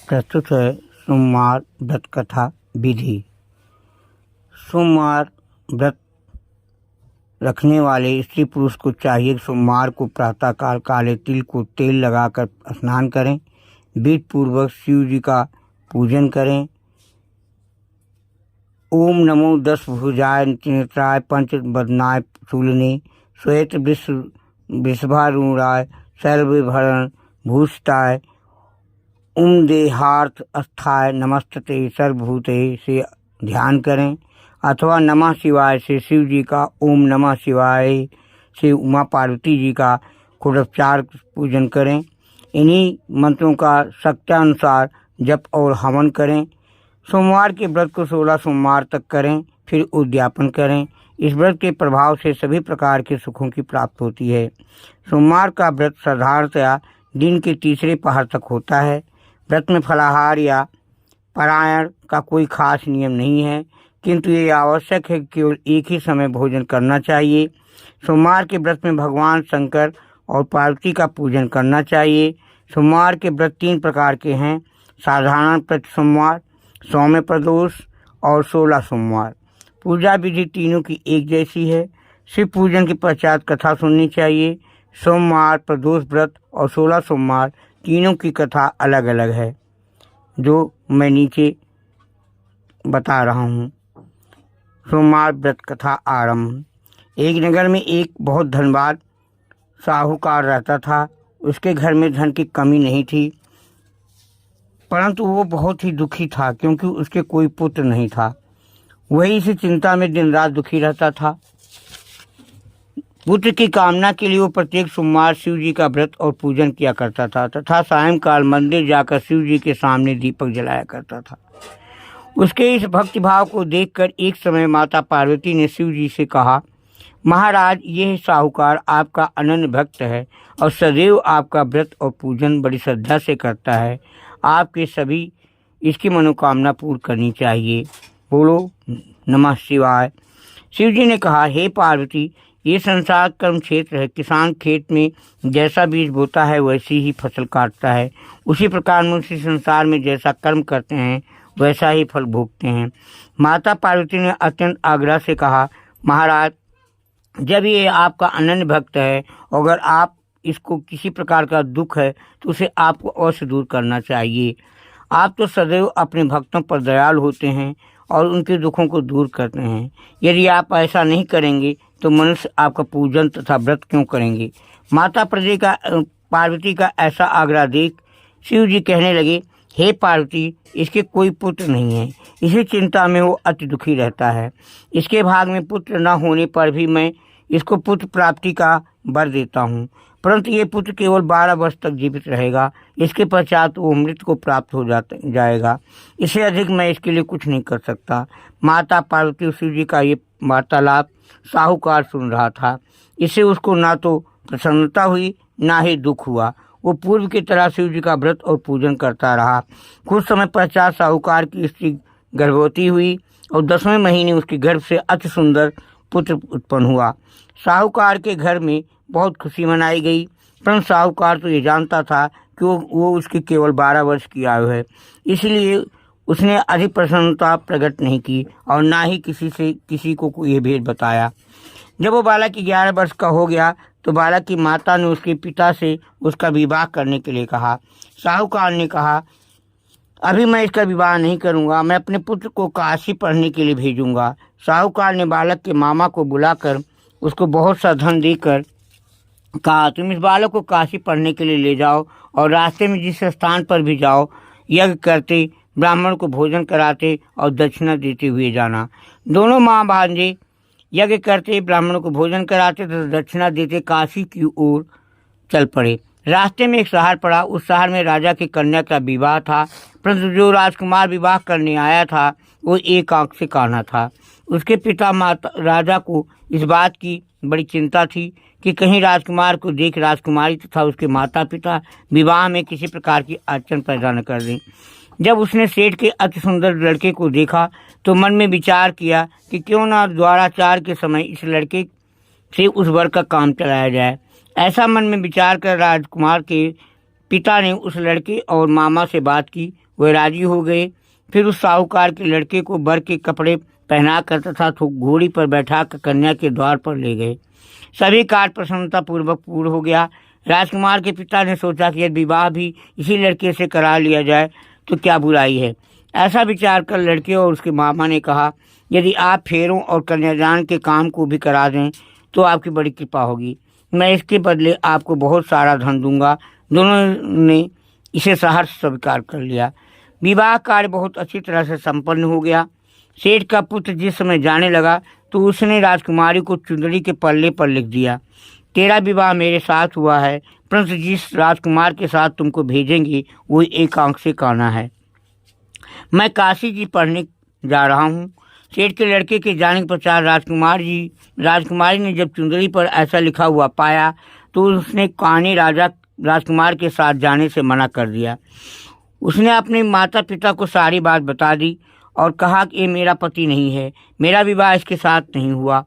प्रस्तुत है सोमवार व्रत कथा विधि। सोमवार व्रत रखने वाले स्त्री पुरुष को चाहिए सोमवार को प्रातःकाल काले तिल को तेल लगाकर स्नान करें, विधि पूर्वक शिव जी का पूजन करें। ओम नमो दस भुजाय नेत्राय पंच बदनाय शूलिने श्वेत वृषभारूढ़ाय सर्वभरण भूषिताय ओम देहार्थ अस्थाय नमस्ते सर्वभूते से ध्यान करें, अथवा नमः शिवाय से शिव जी का, ओम नमः शिवाय से उमा पार्वती जी का षोडशोपचार पूजन करें। इन्हीं मंत्रों का शक्त्यानुसार जप और हवन करें। सोमवार के व्रत को 16 सोमवार तक करें, फिर उद्यापन करें। इस व्रत के प्रभाव से सभी प्रकार के सुखों की प्राप्ति होती है। सोमवार का व्रत साधारणतया दिन के तीसरे पहर तक होता है। व्रत में फलाहार या पारायण का कोई खास नियम नहीं है, किंतु ये आवश्यक है कि केवल एक ही समय भोजन करना चाहिए। सोमवार के व्रत में भगवान शंकर और पार्वती का पूजन करना चाहिए। सोमवार के व्रत 3 प्रकार के हैं: साधारण प्रति सोमवार, सौम्य प्रदोष और 16 सोमवार। पूजा विधि तीनों की एक जैसी है। शिव पूजन के पश्चात कथा सुननी चाहिए। सोमवार, प्रदोष व्रत और 16 सोमवार तीनों की कथा अलग अलग है, जो मैं नीचे बता रहा हूँ। सोमवार व्रत कथा आरंभ। एक नगर में एक बहुत धनवान साहूकार रहता था। उसके घर में धन की कमी नहीं थी, परंतु वो बहुत ही दुखी था, क्योंकि उसके कोई पुत्र नहीं था। वही इसी चिंता में दिन रात दुखी रहता था। पुत्र की कामना के लिए वो प्रत्येक सोमवार शिव जी का व्रत और पूजन किया करता था, तथा सायंकाल मंदिर जाकर शिव जी के सामने दीपक जलाया करता था। उसके इस भक्तिभाव को देखकर एक समय माता पार्वती ने शिव जी से कहा, महाराज, यह साहूकार आपका अनन्य भक्त है और सदैव आपका व्रत और पूजन बड़ी श्रद्धा से करता है। आपके सभी इसकी मनोकामना पूर्ण करनी चाहिए। बोलो नमः शिवाय। शिव जी ने कहा, हे पार्वती, ये संसार कर्म क्षेत्र है। किसान खेत में जैसा बीज बोता है वैसी ही फसल काटता है। उसी प्रकार मनुष्य संसार में जैसा कर्म करते हैं वैसा ही फल भोगते हैं। माता पार्वती ने अत्यंत आग्रह से कहा, महाराज, जब ये आपका अनन्य भक्त है, अगर आप इसको किसी प्रकार का दुख है तो उसे आपको अवश्य दूर करना चाहिए। आप तो सदैव अपने भक्तों पर दयालु होते हैं और उनके दुखों को दूर करते हैं। यदि आप ऐसा नहीं करेंगे तो मनुष्य आपका पूजन तथा व्रत क्यों करेंगे। माता पार्वती का ऐसा आग्रह देख शिव जी कहने लगे, हे पार्वती, इसके कोई पुत्र नहीं है। इसी चिंता में वो अति दुखी रहता है। इसके भाग में पुत्र न होने पर भी मैं इसको पुत्र प्राप्ति का वर देता हूँ, परंतु ये पुत्र केवल 12 वर्ष तक जीवित रहेगा। इसके पश्चात वो मृत्यु को प्राप्त हो जाएगा। इससे अधिक मैं इसके लिए कुछ नहीं कर सकता। माता पार्वती और शिव जी का ये वार्तालाप साहूकार सुन रहा था। इससे उसको ना तो प्रसन्नता हुई ना ही दुख हुआ। वो पूर्व की तरह शिव जी का व्रत और पूजन करता रहा। कुछ समय पश्चात साहूकार की स्त्री गर्भवती हुई और 10वें महीने उसके गर्भ से अति सुंदर पुत्र उत्पन्न हुआ। साहूकार के घर में बहुत खुशी मनाई गई, परंतु साहूकार तो ये जानता था कि वो उसकी केवल 12 वर्ष की आयु है, इसलिए उसने अधिक प्रसन्नता प्रकट नहीं की और ना ही किसी को ये भेद बताया। जब वो बालक 11 वर्ष का हो गया तो बालक की माता ने उसके पिता से उसका विवाह करने के लिए कहा। साहूकार ने कहा, अभी मैं इसका विवाह नहीं करूंगा, मैं अपने पुत्र को काशी पढ़ने के लिए भेजूंगा। साहूकार ने बालक के मामा को बुलाकर उसको बहुत सा धन देकर कहा, तुम इस बालक को काशी पढ़ने के लिए ले जाओ और रास्ते में जिस स्थान पर भी जाओ, यज्ञ करते, ब्राह्मण को भोजन कराते और दक्षिणा देते हुए जाना। दोनों माँ भांजे यज्ञ करते, ब्राह्मणों को भोजन कराते तो दक्षिणा देते काशी की ओर चल पड़े। रास्ते में एक शहर पड़ा। उस शहर में राजा की कन्या का विवाह था, परंतु जो राजकुमार विवाह करने आया था वो एक आंख से काना था। उसके पिता माता राजा को इस बात की बड़ी चिंता थी कि कहीं राजकुमार को देख राजकुमारी तथा उसके माता पिता विवाह में किसी प्रकार की अड़चन पैदा न कर दें। जब उसने सेठ के अति सुंदर लड़के को देखा तो मन में विचार किया कि क्यों ना द्वाराचार के समय इस लड़के से उस वर का काम चलाया जाए। ऐसा मन में विचार कर राजकुमार के पिता ने उस लड़के और मामा से बात की, वे राजी हो गए। फिर उस साहूकार के लड़के को बर के कपड़े पहना कर तथा घोड़ी पर बैठा कर कन्या के द्वार पर ले गए। सभी कार्य प्रसन्नतापूर्वक पूर्ण हो गया। राजकुमार के पिता ने सोचा कि यदि विवाह भी इसी लड़के से करा लिया जाए तो क्या बुराई है। ऐसा विचार कर लड़के और उसके मामा ने कहा, यदि आप फेरों और कन्यादान के काम को भी करा दें तो आपकी बड़ी कृपा होगी, मैं इसके बदले आपको बहुत सारा धन दूंगा। दोनों ने इसे सहर्ष स्वीकार कर लिया। विवाह कार्य बहुत अच्छी तरह से संपन्न हो गया। सेठ का पुत्र जिस समय जाने लगा तो उसने राजकुमारी को चुंदड़ी के पल्ले पर लिख दिया, तेरा विवाह मेरे साथ हुआ है, परंतु जिस राजकुमार के साथ तुमको भेजेंगी वो एक आंख से काना है। मैं काशी जी पढ़ने जा रहा हूँ। सेठ के लड़के के जाने के पश्चात राजकुमारी ने जब चुंदड़ी पर ऐसा लिखा हुआ पाया तो उसने काने राजकुमार के साथ जाने से मना कर दिया। उसने अपने माता पिता को सारी बात बता दी और कहा कि ये मेरा पति नहीं है, मेरा विवाह इसके साथ नहीं हुआ।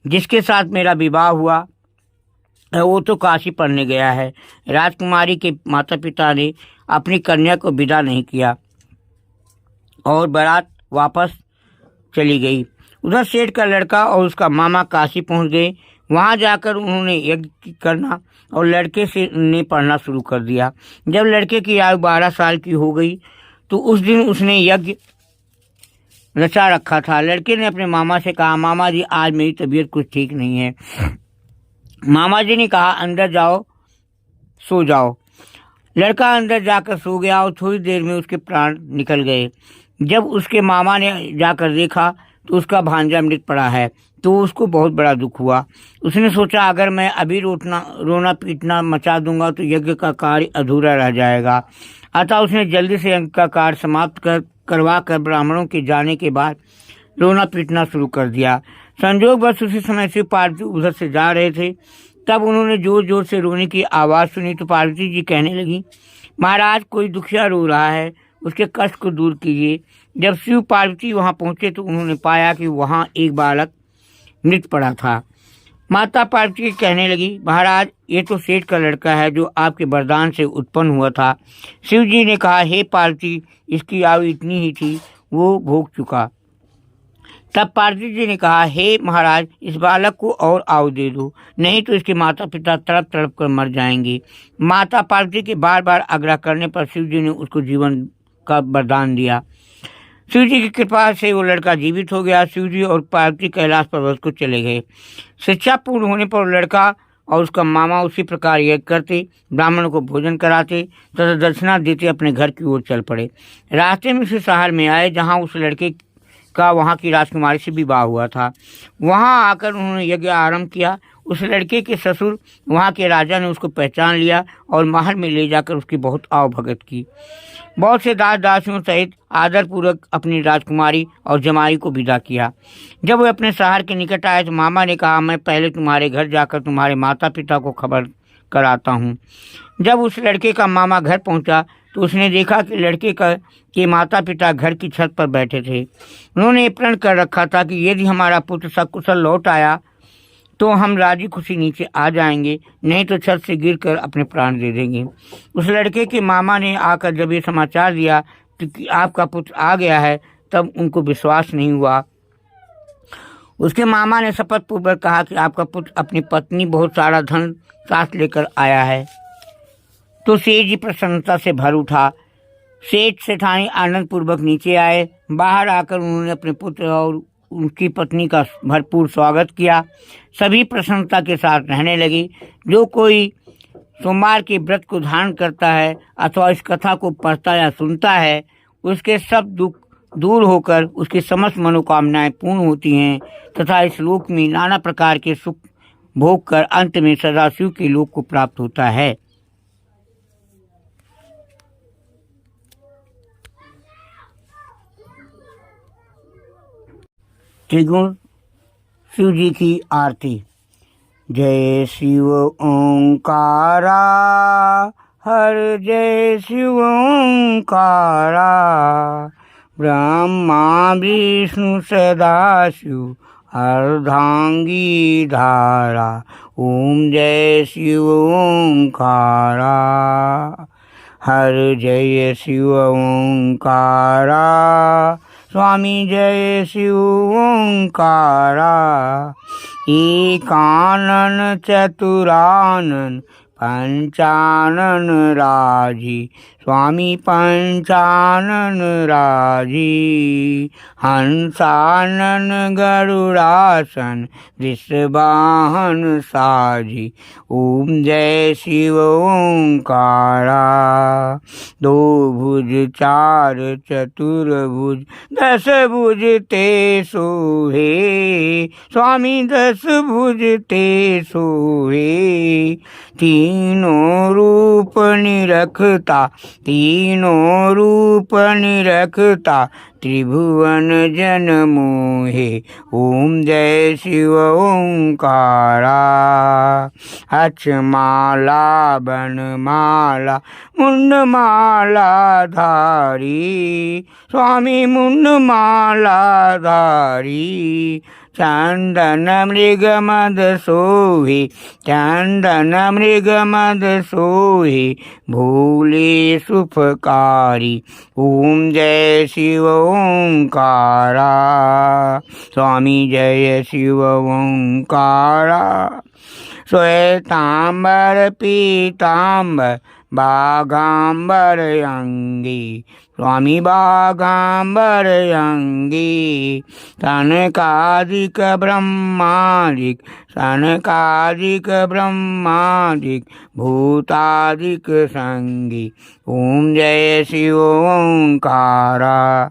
जिसके साथ मेरा विवाह हुआ वो तो काशी पढ़ने गया है। राजकुमारी के माता पिता ने अपनी कन्या को विदा नहीं किया और बारात वापस चली गई। उधर सेठ का लड़का और उसका मामा काशी पहुंच गए। वहां जाकर उन्होंने यज्ञ करना और लड़के से ने पढ़ना शुरू कर दिया। जब लड़के की आयु 12 साल की हो गई तो उस दिन उसने यज्ञ रचा रखा था। लड़के ने अपने मामा से कहा, मामा जी आज मेरी तबीयत कुछ ठीक नहीं है। मामा जी ने कहा, अंदर जाओ सो जाओ। लड़का अंदर जाकर सो गया और थोड़ी देर में उसके प्राण निकल गए। जब उसके मामा ने जाकर देखा तो उसका भांजा मृत पड़ा है तो उसको बहुत बड़ा दुख हुआ। उसने सोचा, अगर मैं अभी रोना पीटना मचा दूंगा तो यज्ञ का कार्य अधूरा रह जाएगा। अतः उसने जल्दी से यज्ञ का कार्य समाप्त करवा कर ब्राह्मणों के जाने के बाद रोना पीटना शुरू कर दिया। संजोग बस उसी समय शिव पार्वती उधर से जा रहे थे। तब उन्होंने जोर जोर से रोने की आवाज़ सुनी तो पार्वती जी कहने लगी, महाराज कोई दुखिया रो रहा है, उसके कष्ट को दूर कीजिए। जब शिव पार्वती वहां पहुंचे तो उन्होंने पाया कि वहां एक बालक मृत पड़ा था। माता पार्वती कहने लगी, महाराज ये तो सेठ का लड़का है जो आपके वरदान से उत्पन्न हुआ था। शिव जी ने कहा, हे पार्वती इसकी आयु इतनी ही थी, वो भोग चुका। तब पार्वती जी ने कहा, हे महाराज इस बालक को और आयु दे दो, नहीं तो इसके माता पिता तड़प तड़प कर मर जाएंगे। माता पार्वती के बार बार आग्रह करने पर शिव जी ने उसको जीवन का वरदान दिया। शिव जी की कृपा से वो लड़का जीवित हो गया। शिव जी और पार्वती कैलाश पर्वत को चले गए। शिक्षा पूर्ण होने पर लड़का और उसका मामा उसी प्रकार यज्ञ करते, ब्राह्मणों को भोजन कराते तथा दक्षिणा देते अपने घर की ओर चल पड़े। रास्ते में उसी शहर में आए जहाँ उस लड़के का वहाँ की राजकुमारी से विवाह हुआ था। वहाँ आकर उन्होंने यज्ञ आरंभ किया। उस लड़के के ससुर वहाँ के राजा ने उसको पहचान लिया और महल में ले जाकर उसकी बहुत आवभगत की। बहुत से दास दासियों सहित आदरपूर्वक अपनी राजकुमारी और जमाई को विदा किया। जब वे अपने शहर के निकट आए तो मामा ने कहा, मैं पहले तुम्हारे घर जाकर तुम्हारे माता पिता को खबर कराता हूँ। जब उस लड़के का मामा घर पहुँचा तो उसने देखा कि लड़के के माता पिता घर की छत पर बैठे थे। उन्होंने प्रण कर रखा था कि यदि हमारा पुत्र सकुशल लौट आया तो हम राजी खुशी नीचे आ जाएंगे, नहीं तो छत से गिरकर अपने प्राण दे देंगे। उस लड़के के मामा ने आकर जब ये समाचार दिया कि आपका पुत्र आ गया है, तब उनको विश्वास नहीं हुआ। उसके मामा ने शपथ पूर्वक कहा कि आपका पुत्र अपनी पत्नी बहुत सारा धन साथ लेकर आया है। तो सेठ जी प्रसन्नता से भर उठा। सेठ सेठानी आनंद पूर्वक नीचे आए। बाहर आकर उन्होंने अपने पुत्र और उनकी पत्नी का भरपूर स्वागत किया। सभी प्रसन्नता के साथ रहने लगे। जो कोई सोमवार के व्रत को धारण करता है अथवा इस कथा को पढ़ता या सुनता है, उसके सब दुख दूर होकर उसकी समस्त मनोकामनाएं पूर्ण होती हैं तथा इस लोक में नाना प्रकार के सुख भोग कर अंत में सदाशिव के लोक को प्राप्त होता है। त्रिगुण शिव जी की आरती। जय शिव ओंकारा, हर जय शिव ओंकारा, ब्रह्मा विष्णु सदाशिव अर्धांगी धारा, ओम जय शिव ओंकारा। हर जय शिव ओंकारा, स्वामी जय शिव ओंकारा। एकानन चतुरानन पंचानन राजी, स्वामी पंचानन राजी। हंसानन गरुड़ासन वृषवाहन साजी, ओम जय शिव ओंकारा। दो भुज चार चतुर्भुज दस भुज ते सोहे, स्वामी दस भुज ते सोहे। तीनों रूप निरखता, तीनों रूप निरखता, त्रिभुवन जन मोहे, ओम जय शिव ओंकारा। अक्षमाला बनमाला मुंडमाला धारी, स्वामी मुंडमाला धारी। चंदन मृग मद सोहे, चंदन मृग मद सोहे, भोले सुफकारी, ओम जय शिव ओंकारा। स्वामी जय शिव ओंकारा। श्वेतांबर पीतांबर बाघांबर अंगी, स्वामी बाघांबर अंगी। सनकादिक ब्रह्मादिक, सनकादिक ब्रह्मादिक, भूतादिक संगी, ओम जय शिव ओंकारा।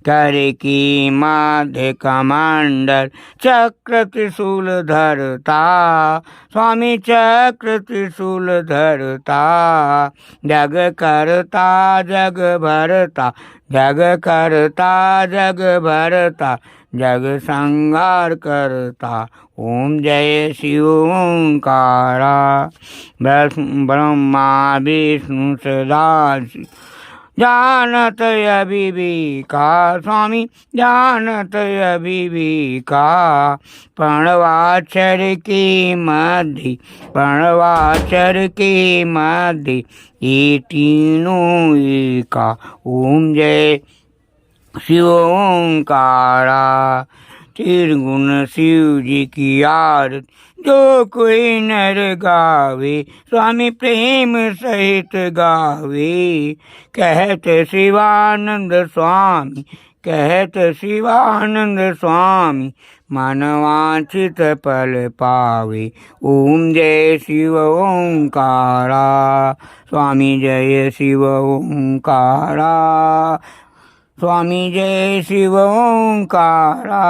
कर की मध्य कमंडल चक्र त्रिशूल धरता, स्वामी चक्र त्रिशूल धरता। जग करता जग भरता, जग करता जग भरता, जग संहार करता, ओम जय शिव ओंकारा। ब्रह्मा विष्णु सदा जानत अविवेका, स्वामी जानत अविवेका। प्रणवाक्षर के मध्य, प्रणवाक्षर के मध्य, ये तीनों एका, ओम जय शिव ओंकारा। त्रिगुण शिव जी की आरती जो कोई नर गावे, स्वामी प्रेम सहित गावे। कहत शिवानंद स्वामी, कहत शिवानंद स्वामी, मनवांछित फल पावे, ओम जय शिव ओंकारा। स्वामी जय शिव ओंकारा, स्वामी जय शिव ओंकारा।